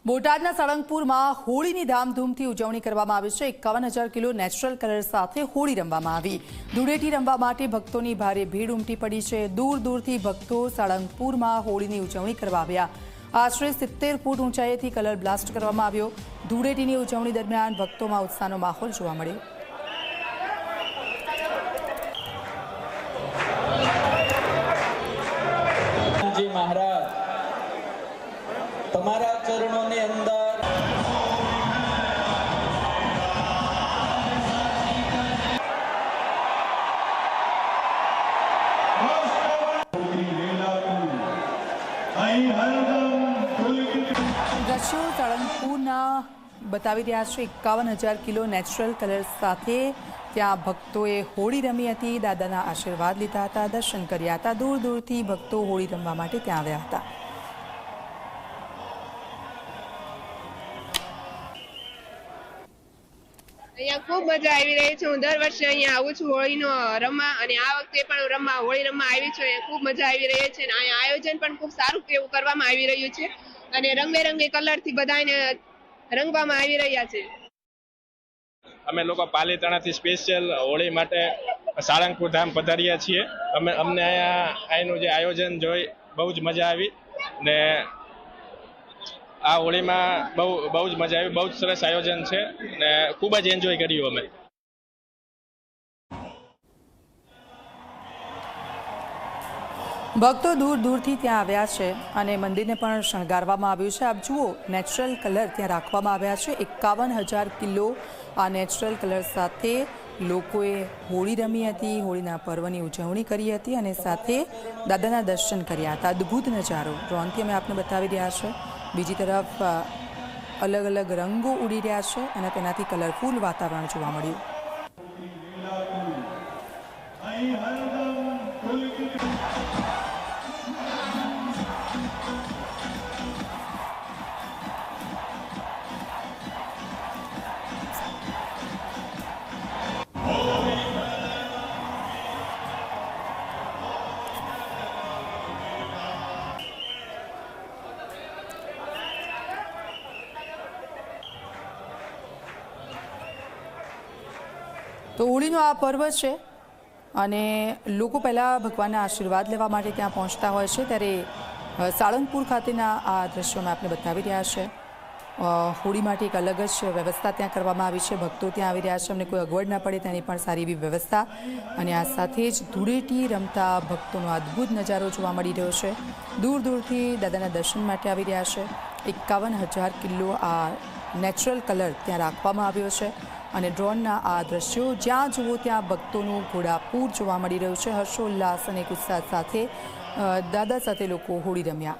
બોટાદના સાળંગપુરમાં હોળીની ધામધૂમથી ઉજવણી કરવામાં આવી છે। 51,000 કિલો નેચરલ કલર સાથે હોળી રમવામાં આવી। ધૂળેટી રમવા માટે ભક્તોની ભારે ભીડ ઉમટી પડી છે। દૂર દૂરથી ભક્તો સાળંગપુરમાં હોળીની ઉજવણી કરવા આવ્યા। આશરે 70 ફૂટ ઊંચાઈથી કલર બ્લાસ્ટ કરવામાં આવ્યો। ધૂળેટીની ઉજવણી દરમિયાન ભક્તોમાં ઉત્સાહનો માહોલ જોવા મળ્યો। તમારા ચરણોની અંદર દ્રશ્યો સાળંગપુરના બતાવી રહ્યા છે। 51,000 કિલો નેચરલ કલર સાથે ત્યાં ભક્તોએ હોળી રમી હતી। દાદાના આશીર્વાદ લીધા હતા, દર્શન કર્યા હતા। દૂર દૂરથી ભક્તો હોળી રમવા માટે ત્યાં આવ્યા હતા। અહીંયા ખૂબ મજા આવી રહી છે। હું દર વર્ષે અહીંયા આવું છું હોળીનો રમવા, અને આ વખતે પણ હોળી રમવા આવી છું। અહીંયા ખૂબ મજા આવી રહી છે અને અહીંયા આયોજન પણ ખૂબ સારું એવું કરવામાં આવી રહ્યું છે અને રંગબેરંગી કલરથી બધાને રંગવામાં આવી રહ્યા છે। અમે લોકો પાલીતાણાથી સ્પેશિયલ હોળી માટે સાળંગપુર ધામ પધાર્યા છીએ। અમને અહીંનું જે આયોજન જોઈ બહુ જ મજા આવી ને આ હોળીમાં બહુ જ મજા આવી। બહુ જ સરસ આયોજન છે ને ખૂબ જ એન્જોય કર્યું અમે। ભક્તો દૂર દૂરથી ત્યાં આવ્યા છે અને મંદિરને પણ શણગારવામાં આવ્યું છે। આપ જુઓ, નેચરલ કલર ત્યાં રાખવામાં આવ્યા છે। 51,000 કિલો આ નેચરલ કલર સાથે લોકોએ હોળી રમી હતી, હોળીના પર્વની ઉજવણી કરી હતી અને સાથે દાદાના દર્શન કર્યા હતા। અદ્ભુત નજારો ડ્રોનથી અમે આપને બતાવી રહ્યા છે। બીજી તરફ અલગ અલગ રંગો ઉડી રહ્યા છે અને તેનાથી કલરફુલ વાતાવરણ જોવા મળ્યું। તો હોળીનો આ પર્વ છે અને લોકો પહેલાં ભગવાનના આશીર્વાદ લેવા માટે ત્યાં પહોંચતા હોય છે। ત્યારે સાળંગપુર ખાતેના આ દ્રશ્યો અમે આપને બતાવી રહ્યા છે। હોળી માટે એક અલગ જ વ્યવસ્થા ત્યાં કરવામાં આવી છે। ભક્તો ત્યાં આવી રહ્યા છે, અમને કોઈ અગવડ ના પડે તેની પણ સારી એવી વ્યવસ્થા અને આ સાથે જ ધૂળેટી રમતા ભક્તોનો અદ્ભુત નજારો જોવા મળી રહ્યો છે। દૂર દૂરથી દાદાના દર્શન માટે આવી રહ્યા છે। 51,000 કિલો આ નેચરલ કલર ત્યાં રાખવામાં આવ્યો છે અને ડ્રોનના આ દ્રશ્યો જ્યાં જુઓ ત્યાં ભક્તોનું ઘોડાપૂર જોવા મળી રહ્યું છે। હર્ષોલ્લાસ અને ઉત્સાહ સાથે દાદા સાથે લોકો હોળી રમ્યા।